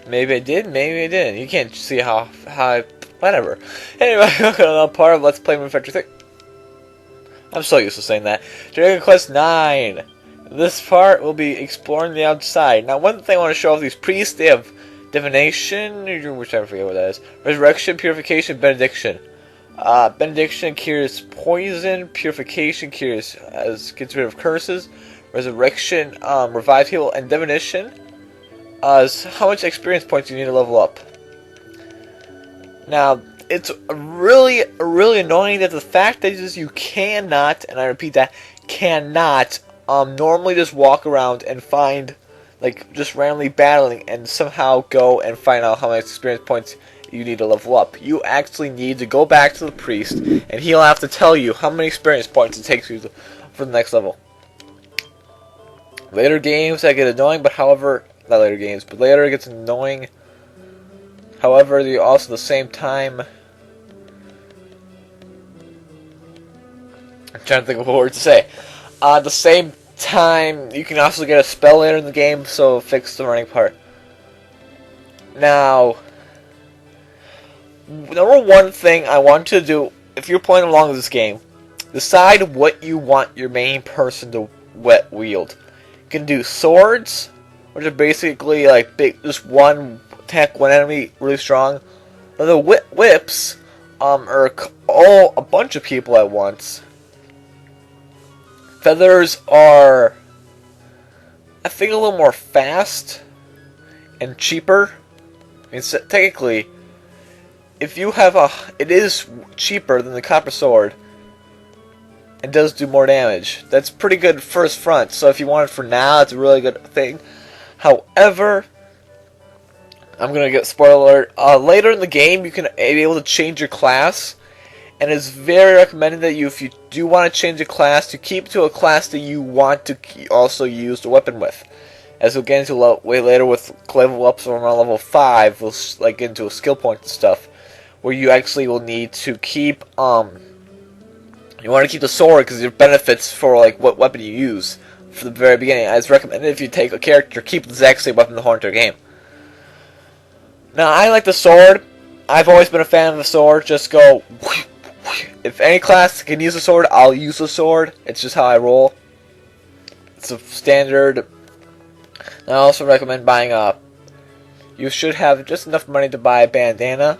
Maybe I did, maybe I didn't. You can't see how whatever. Anyway, welcome to another part of Let's Play Moon Adventure 3. I'm so used to saying that. Dragon Quest 9. This part will be exploring the outside. Now, one thing I want to show off these priests, they have divination, which I forget what that is. Resurrection, purification, benediction. Benediction cures poison. Purification cures gets rid of curses. Resurrection revives heal, and divination is how much experience points you need to level up. Now, it's really annoying that the fact that is you cannot, and I repeat that, cannot normally just walk around and find, like, just randomly battling and somehow go and find out how many experience points you need to level up. You actually need to go back to the priest, and he'll have to tell you how many experience points it takes you for the next level. Later games that get annoying, but however, not later games, but later it gets annoying. However, they also at the same time. I'm trying to think of a word to say. At the same time, you can also get a spell later in the game, so fix the running part. Now, number one thing I want you to do, if you're playing along with this game, decide what you want your main person to wield. You can do swords, which are basically like big, just one attack one enemy really strong. Or the whips are all a bunch of people at once. Feathers are, I think, a little more fast and cheaper. I mean, technically, if you have it is cheaper than the copper sword. It does do more damage. That's pretty good first front. So if you want it for now, it's a really good thing. However, I'm gonna get spoiler alert. Later in the game, you can be able to change your class. And it's very recommended that if you do want to change a class, to keep to a class that you want to also use the weapon with. As we'll get into way later with level ups around level 5, we'll like get into a skill point and stuff, where you actually will need to keep you want to keep the sword because it benefits for like what weapon you use for the very beginning. It's recommended if you take a character, keep the exact same weapon the whole entire game. Now I like the sword. I've always been a fan of the sword. Just go. If any class can use a sword, I'll use the sword. It's just how I roll. It's a standard. I also recommend buying you should have just enough money to buy a bandana.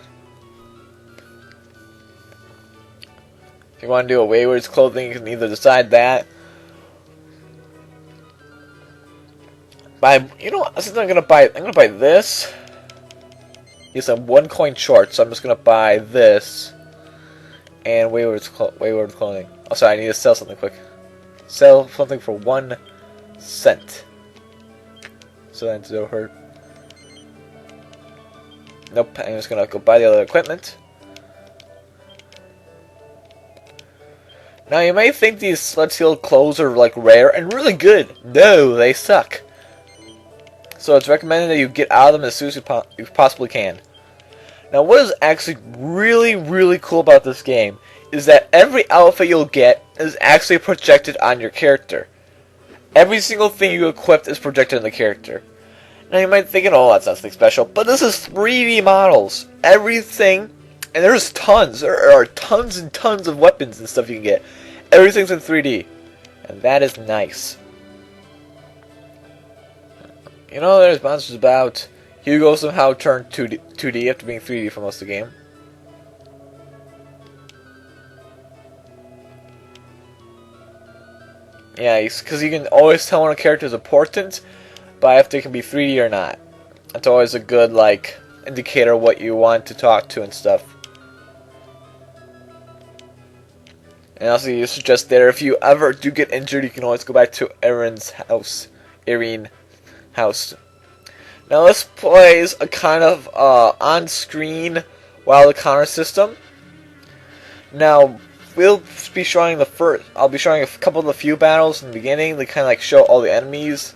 If you want to do a Wayward's clothing, you can either decide that. You know what? Since I'm gonna buy this. Yes, I'm 1 coin short, so I'm just gonna buy this. And Wayward's clothing. Oh, sorry, I need to sell something quick. Sell something for 1 cent. So that it'll hurt. Nope, I'm just gonna go buy the other equipment. Now you may think these Let's Heal clothes are like rare and really good. No, they suck. So it's recommended that you get out of them as soon as you possibly can. Now, what is actually really cool about this game is that every outfit you'll get is actually projected on your character. Every single thing you equip is projected on the character. Now, you might be thinking, oh, that's nothing special, but this is 3D models. Everything, and there's tons. There are tons and tons of weapons and stuff you can get. Everything's in 3D, and that is nice. You know, there's monsters about. Hugo somehow turned 2D after being 3D for most of the game. Yeah, because you can always tell when a character is important by if they can be 3D or not. That's always a good, like, indicator of what you want to talk to and stuff. And also, you suggest there, if you ever do get injured, you can always go back to Irene house. Now this plays a kind of on-screen wild counter system. Now we'll be showing I'll be showing a couple of the few battles in the beginning. They kind of like show all the enemies,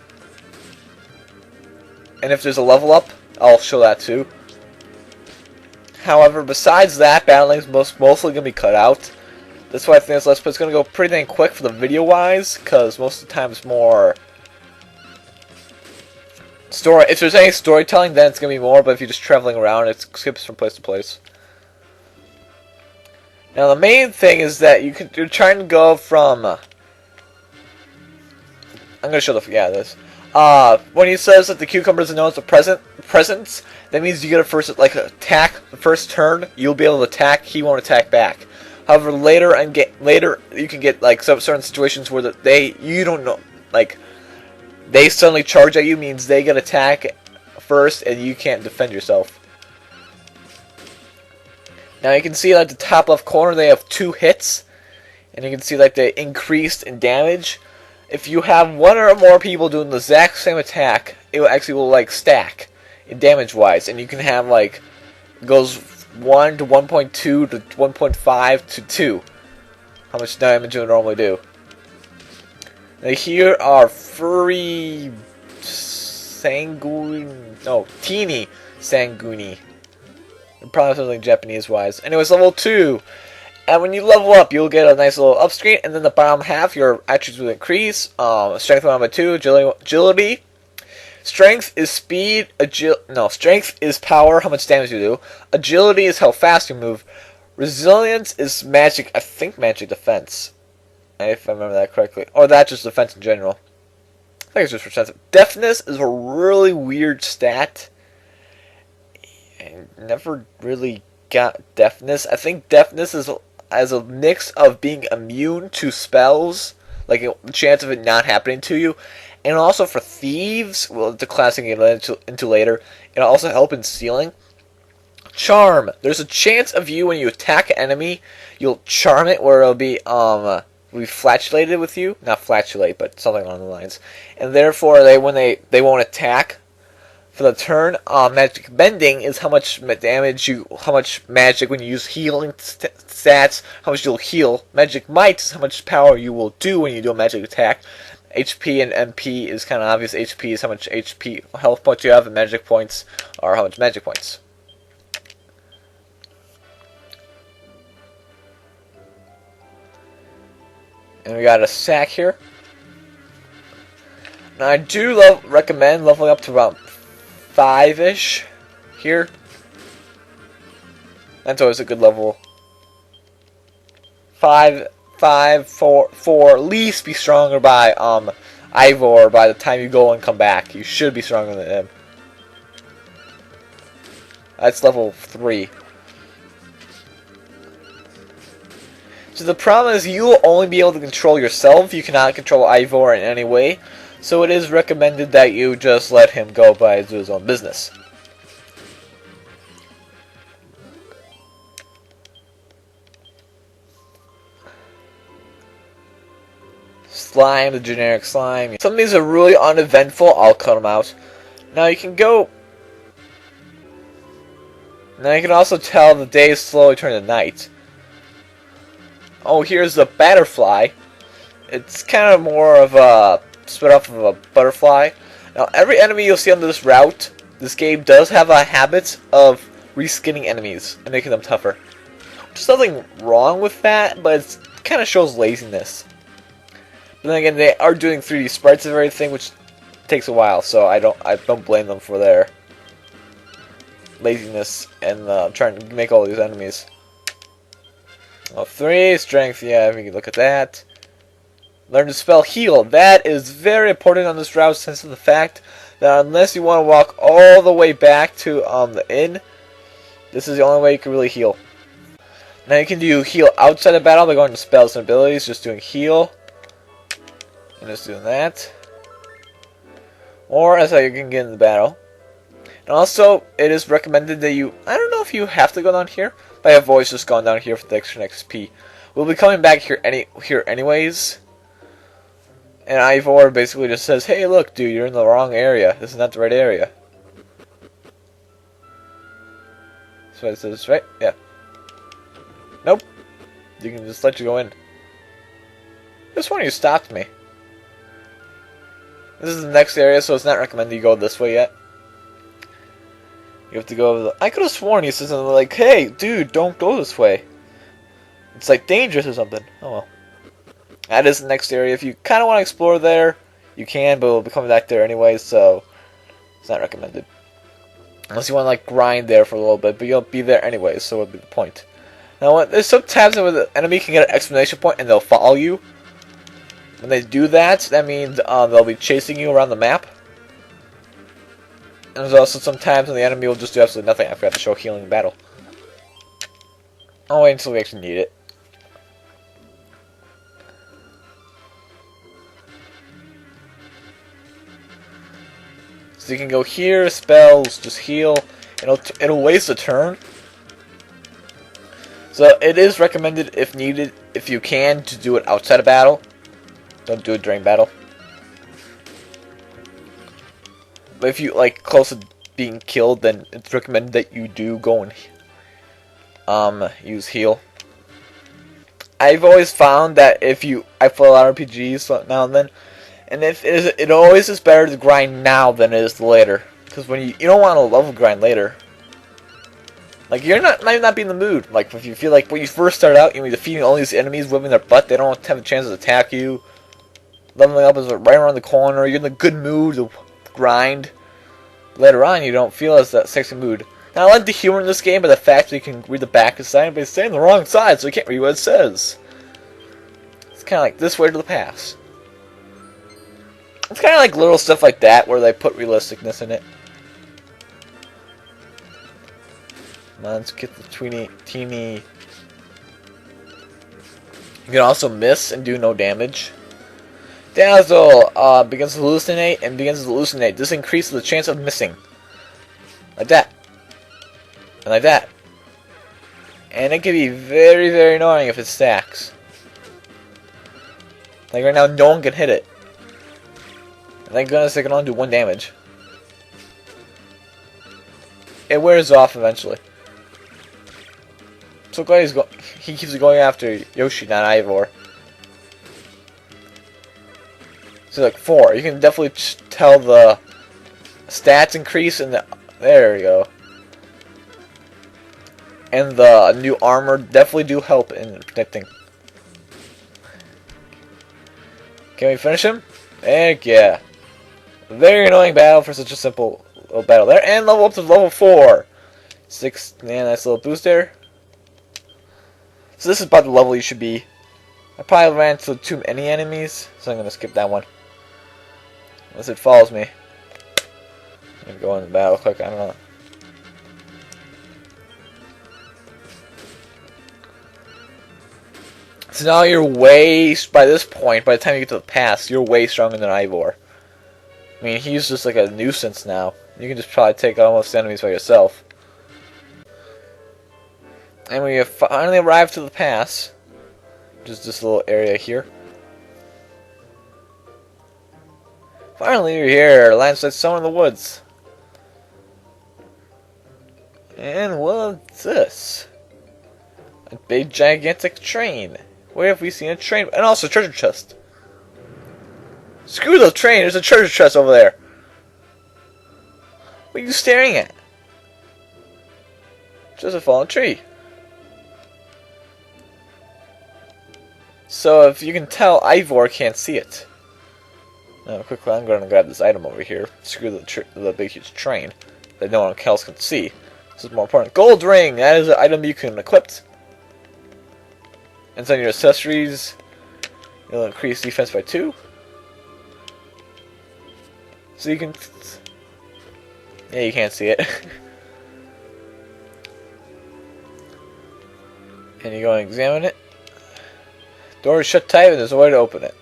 and if there's a level up, I'll show that too. However, besides that, battling is mostly gonna be cut out. That's why I think this Let's Play is gonna go pretty dang quick for the video wise, because most of the time it's more story. If there's any storytelling, then it's gonna be more. But if you're just traveling around, it skips from place to place. Now the main thing is that you're trying to go from. I'm gonna show this. When he says that the cucumbers are known as the presents, that means you get a first attack. The first turn, you'll be able to attack. He won't attack back. However, later you can get like some certain situations where you don't know, like they suddenly charge at you, means they get attack first and you can't defend yourself. Now you can see at the top left corner they have 2 hits, and you can see like they increased in damage. If you have 1 or more people doing the exact same attack, it will like stack in damage wise, and you can have like it goes 1 to 1.2 to 1.5 to 2. How much damage it would normally do. Now here are Teeny Sanguni. Probably something Japanese wise. Anyways, level 2. And when you level up, you'll get a nice little up screen, and then the bottom half, your attributes will increase. Strength 1 by 2, agility. Strength is speed, strength is power, how much damage you do. Agility is how fast you move. Resilience is magic, I think magic defense. If I remember that correctly. Or that's just defense in general. I think it's just for defense. Deafness is a really weird stat. I never really got deafness. I think deafness is as a mix of being immune to spells, like the chance of it not happening to you, and also for thieves, well, the class I can get into later, it'll also help in stealing. Charm. There's a chance of you, when you attack an enemy, you'll charm it, where it'll be flatulated with you. Not flatulate, but something along the lines. And therefore, they won't attack for the turn. Magic bending is how much damage how much magic when you use healing stats, how much you'll heal. Magic might is how much power you will do when you do a magic attack. HP and MP is kind of obvious. HP is how much HP health points you have, and magic points are how much magic points. And we got a sack here. Now I do recommend leveling up to about 5-ish here. That's always a good level. 4, at least be stronger by Ivor by the time you go and come back. You should be stronger than him. That's level 3. So the problem is you will only be able to control yourself. You cannot control Ivor in any way. So it is recommended that you just let him go by do his own business. Slime, the generic slime. Some of these are really uneventful. I'll cut them out. Now you can go. Now you can also tell the day is slowly turning to night. Oh, here's the Batterfly. It's kind of more of a split off of a butterfly. Now, every enemy you'll see on this route, this game does have a habit of reskinning enemies and making them tougher. There's nothing wrong with that, but it kind of shows laziness. But then again, they are doing 3D sprites of everything, which takes a while, so I don't blame them for their laziness and trying to make all these enemies. Oh, 3 strength, yeah, we can look at that. Learn to spell heal. That is very important on this route, since of the fact that unless you want to walk all the way back to the inn, this is the only way you can really heal. Now you can do heal outside the battle by going to spells and abilities, just doing heal, and just doing that. Or that's how you can get in the battle. And also, it is recommended that you, I don't know if you have to go down here, but I have always just gone down here for the extra XP. We'll be coming back here anyways. And Ivor basically just says, hey look dude, you're in the wrong area. This is not the right area. So it says, right? Yeah. Nope. You can just let you go in. This one you stopped me. This is the next area, so it's not recommended you go this way yet. You have to go. I could have sworn he said something like, "Hey, dude, don't go this way. It's like dangerous or something." Oh well. That is the next area. If you kind of want to explore there, you can, but we'll be coming back there anyway. So It's not recommended. Unless you want to like grind there for a little bit, but you'll be there anyway, so what would be the point? Now, there's some times where the enemy can get an exclamation point and they'll follow you. When they do that, that means they'll be chasing you around the map. And there's also some times when the enemy will just do absolutely nothing. I forgot to show healing in battle. I'll wait until we actually need it. So you can go here, spells, just heal. It'll waste a turn. So it is recommended if needed, if you can, to do it outside of battle. Don't do it during battle. But if you like close to being killed, then it's recommended that you do go and use heal. I've always found that if I play a lot of RPGs now and then, and it always is better to grind now than it is later, because when you don't want to level grind later. Like you're might not be in the mood. Like if you feel like when you first start out, you're defeating all these enemies, whipping their butt, they don't have a chance to attack you. Leveling up is right around the corner. You're in a good mood to grind. Later on, you don't feel as that sexy mood. Now, I like the humor in this game, but the fact that you can read the back of the sign, but it's saying the wrong side, so you can't read what it says. It's kind of like this way to the past. It's kind of like little stuff like that, where they put realisticness in it. Come on, let's get the teeny. You can also miss and do no damage. Dazzle begins to hallucinate and begins to hallucinate. This increases the chance of missing. Like that. And like that. And it can be very, very annoying if it stacks. Like right now, no one can hit it. And thank goodness it can only do 1 damage. It wears off eventually. So glad he keeps going after Yoshi, not Ivor. So like 4. You can definitely tell the stats increase in the. There we go. And the new armor definitely do help in protecting. Can we finish him? Heck yeah. Very annoying battle for such a simple little battle there. And level up to level 4. 6. Yeah, nice little boost there. So this is about the level you should be. I probably ran into too many enemies, so I'm going to skip that one. Unless it follows me. I'm going to go in the battle quick, I don't know. So now you're by this point, by the time you get to the pass, you're way stronger than Ivor. I mean, he's just like a nuisance now. You can just probably take almost enemies by yourself. And we have finally arrived to the pass. Just this little area here. Finally, you're here. Landslide somewhere in the woods. And what's this? A big, gigantic train. Where have we seen a train? And also a treasure chest. Screw the train. There's a treasure chest over there. What are you staring at? Just a fallen tree. So if you can tell, Ivor can't see it. Now, quickly, I'm going to grab this item over here. Screw the big, huge train that no one else can see. This is more important. Gold ring! That is an item you can equip. And on your accessories, it'll increase defense by 2. So you can... Yeah, you can't see it. And you go and examine it. Door is shut tight and there's a way to open it.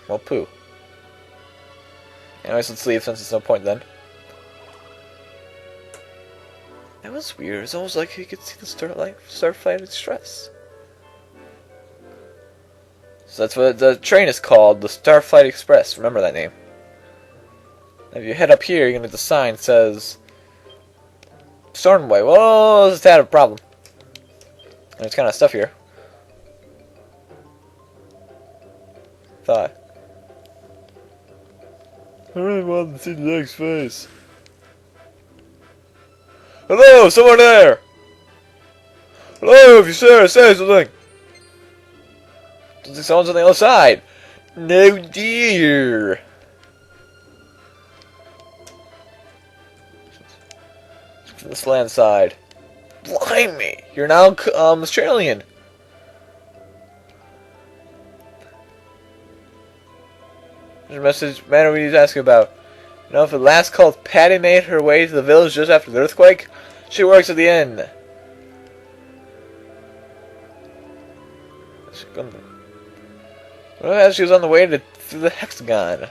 Well, poo. Anyways, let's leave since there's no point then. That was weird. It's almost like you could see the Starflight Express. So that's what the train is called, the Starflight Express. Remember that name. If you head up here, you're gonna get the sign that says Stormway. Whoa, this is a problem. There's kind of stuff here. Thought. I really wanted to see the next face. Hello, someone there! Hello, if you're there, say something! Someone's on the other side! No dear! from this land side. Blimey! You're now Australian. There's a message man we need to ask you about. You know, if the last called Patty made her way to the village just after the earthquake, she works at the inn. Well, she was on the way to the hexagon.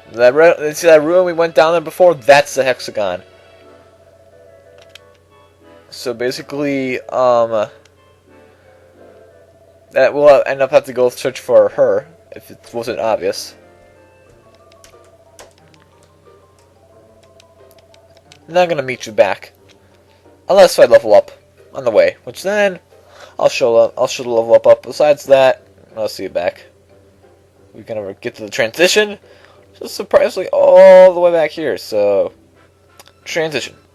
See that room we went down there before? That's the hexagon. So basically, that we'll end up having to go search for her if it wasn't obvious. I'm not gonna meet you back unless I level up on the way, which then I'll show the level up. Besides that, I'll see you back. We're gonna get to the transition. Just surprisingly all the way back here. So transition.